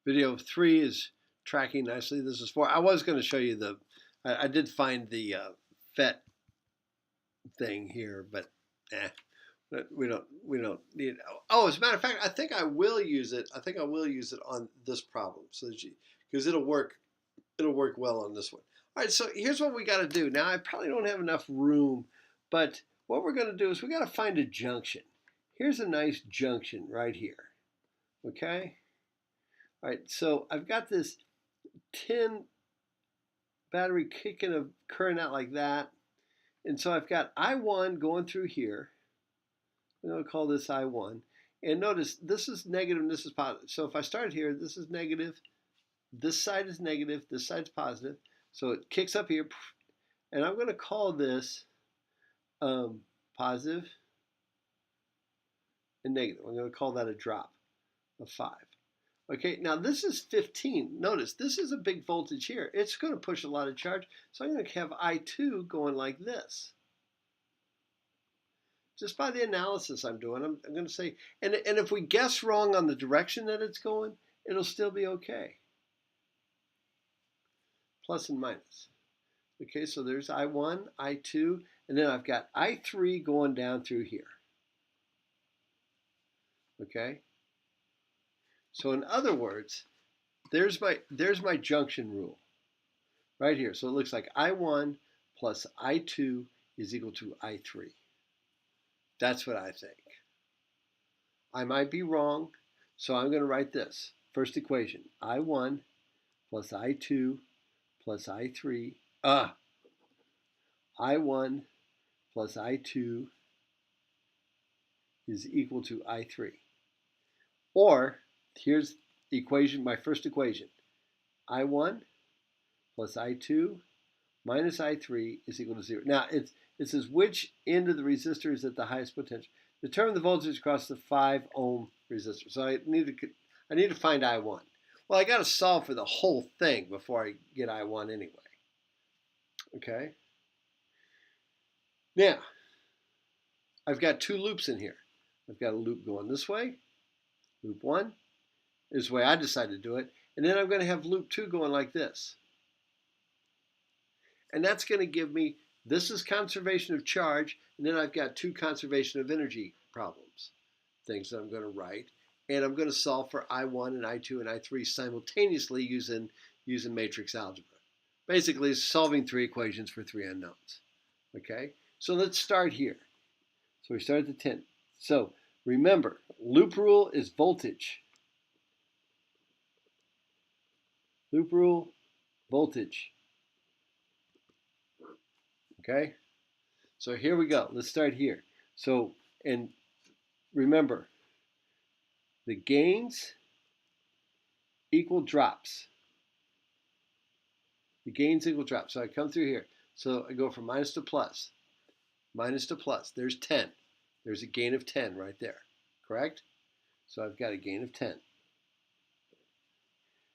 Video 3 is tracking nicely. This is 4. I was going to show you I did find the FET thing here, but we don't need it. Oh, as a matter of fact, I think I will use it. I think I will use it on this problem, so because it'll work well on this one. All right, so here's what we got to do. Now I probably don't have enough room, but what we're going to do is we got to find a junction. Here's a nice junction right here. Okay. All right, so I've got this tin battery kicking a current out like that. And so I've got I1 going through here. I'm going to call this I1. And notice this is negative and this is positive. So if I start here, this is negative. This side is negative. This side's positive. So it kicks up here. And I'm going to call this positive and negative. I'm going to call that a drop of 5. Okay, now this is 15. Notice this is a big voltage here. It's going to push a lot of charge. So I'm going to have I2 going like this. Just by the analysis I'm doing, I'm going to say, and if we guess wrong on the direction that it's going, it'll still be okay. Plus and minus. Okay, so there's I1, I2, and then I've got I3 going down through here. Okay? So in other words, there's my junction rule right here. So it looks like I1 plus I2 is equal to I3. That's what I think. I might be wrong, so I'm going to write this. First equation, I1 plus I2 plus I3. I1 plus I2 is equal to I3. Or, here's equation, my first equation. I1 plus I2 minus I3 is equal to 0. Now, it says which end of the resistor is at the highest potential. Determine the voltage across the 5 ohm resistor. So I need to find I1. Well, I got to solve for the whole thing before I get I1 anyway. Okay? Now, I've got 2 loops in here. I've got a loop going this way. Loop 1 is the way I decided to do it. And then I'm going to have loop 2 going like this. And that's going to give me, this is conservation of charge, and then I've got 2 conservation of energy problems, things that I'm going to write. And I'm going to solve for I1 and I2 and I3 simultaneously using matrix algebra. Basically, it's solving 3 equations for 3 unknowns. Okay, so let's start here. So we start at the 10. So remember, loop rule is voltage. Loop rule, voltage. Okay, so here we go. Let's start here. So, and remember, the gains equal drops. The gains equal drops. So I come through here. So I go from minus to plus. Minus to plus. There's 10. There's a gain of 10 right there. Correct? So I've got a gain of 10.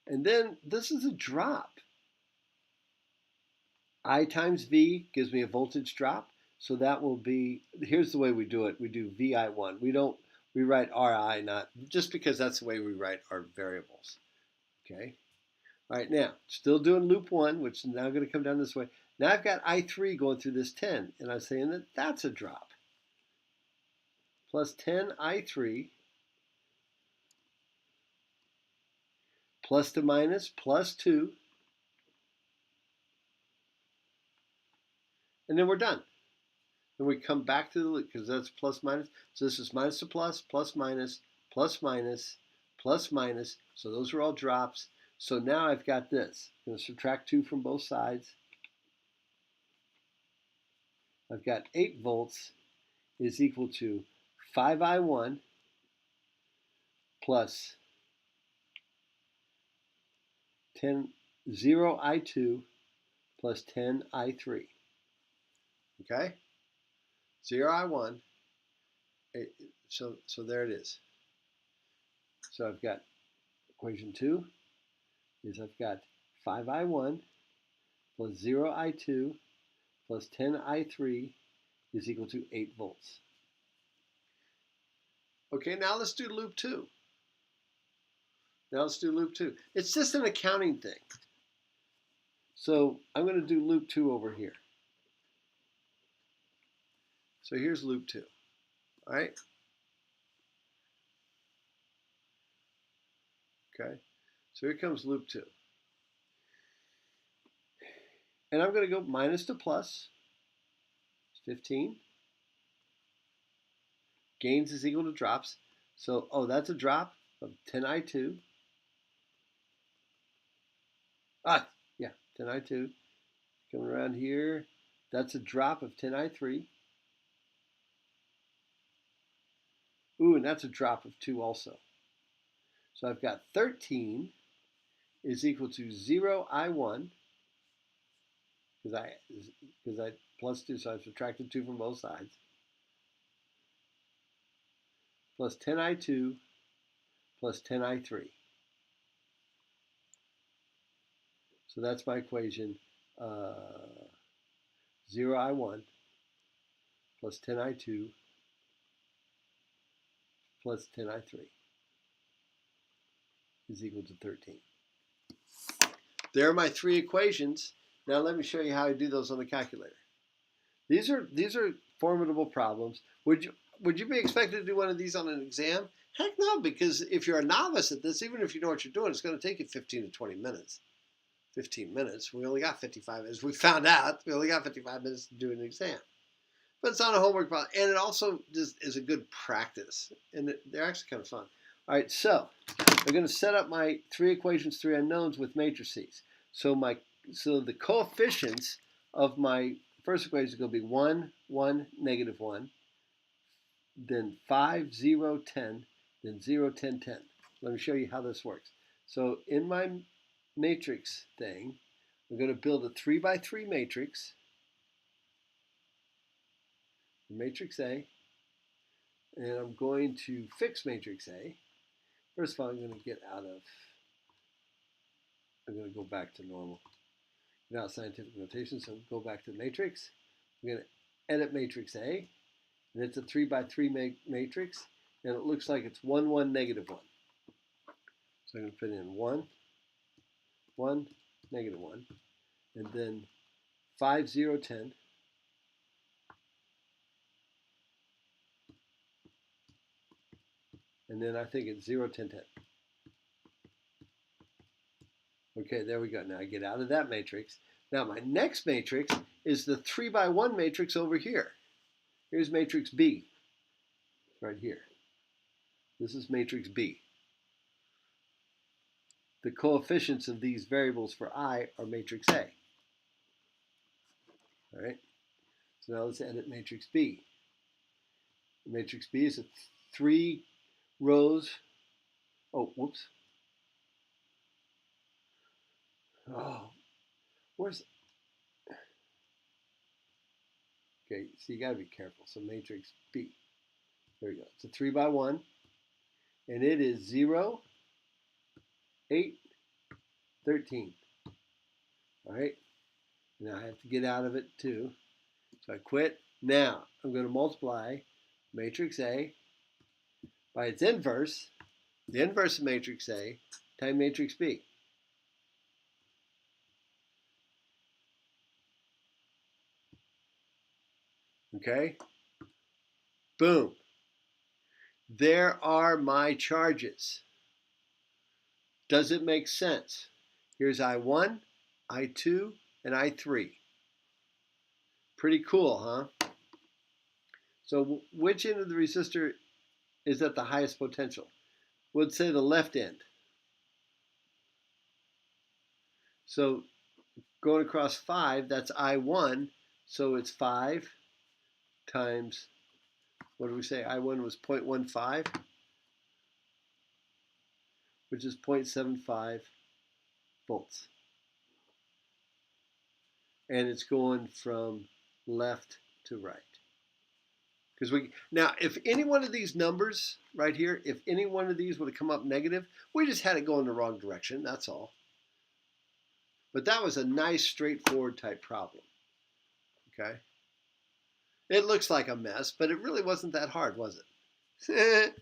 And then this is a drop. I times V gives me a voltage drop. So that will be, here's the way we do it. We do VI1. We write RI, not, just because that's the way we write our variables. Okay. All right, now, still doing loop 1, which is now going to come down this way. Now I've got I3 going through this 10, and I'm saying that that's a drop. Plus 10 I3 plus to minus plus 2. And then we're done. And we come back to the loop because that's plus minus. So this is minus to plus, plus minus, plus minus, plus minus. So those are all drops. So now I've got this. I'm going to subtract 2 from both sides. I've got 8 volts is equal to 5I1 plus 0I2 plus 10I3. Okay? 0I1. So there it is. So I've got equation 2 is I've got 5I1 plus 0I2 plus 10I3 is equal to 8 volts. Okay, now let's do loop 2. Now let's do loop 2. It's just an accounting thing. So I'm going to do loop 2 over here. So here's loop 2. All right. Okay. So here comes loop 2. And I'm going to go minus to plus. 15. Gains is equal to drops. So, oh, that's a drop of 10I2. Yeah, 10I2. Coming around here, that's a drop of 10I3. Ooh, and that's a drop of 2 also. So I've got 13 is equal to 0I1, because I plus 2, so I subtracted 2 from both sides, plus 10I2 plus 10I3. So that's my equation. 0I1 plus 10I2 plus 10I3 is equal to 13. There are my 3 equations. Now let me show you how I do those on the calculator. These are formidable problems. Would you be expected to do one of these on an exam? Heck no, because if you're a novice at this, even if you know what you're doing, it's going to take you 15 to 20 minutes. 15 minutes. We only got 55 minutes. We found out we only got 55 minutes to do an exam. But it's not a homework problem. And it also just is a good practice. And they're actually kind of fun. All right, so I'm going to set up my 3 equations, 3 unknowns with matrices. So the coefficients of my first equation is going to be 1, 1, negative 1, then 5, 0, 10, then 0, 10, 10. Let me show you how this works. So in my matrix thing, I'm going to build a 3 by 3 matrix, matrix A, and I'm going to fix matrix A. First of all, I'm going to go back to normal without scientific notation, so go back to the matrix. I'm going to edit matrix A, and it's a 3 by 3 matrix, and it looks like it's 1, 1, negative 1. So I'm going to put in 1, 1, negative 1, and then 5, 0, 10, and then I think it's 0, 10, 10. Okay, there we go. Now I get out of that matrix. Now my next matrix is the 3 by 1 matrix over here. Here's matrix B, right here. This is matrix B. The coefficients of these variables for I are matrix A. All right. So now let's edit matrix B. Matrix B is a 3 rows. Oh, whoops. Oh, where's? Okay, so you got to be careful. So matrix B. There we go. It's a 3 by 1, and it is 0, 8, 13. All right. Now I have to get out of it too. So I quit. Now I'm going to multiply matrix A by its inverse, the inverse of matrix A, times matrix B. Okay? Boom. There are my charges. Does it make sense? Here's I1, I2, and I3. Pretty cool, huh? So which end of the resistor is at the highest potential? We'll say the left end. So going across 5, that's I1, so it's 5 times, what did we say? I1 was 0.15, which is 0.75 volts. And it's going from left to right. Because now, if any one of these numbers right here, if any one of these would have come up negative, we just had it go in the wrong direction, that's all. But that was a nice, straightforward type problem. Okay? It looks like a mess, but it really wasn't that hard, was it?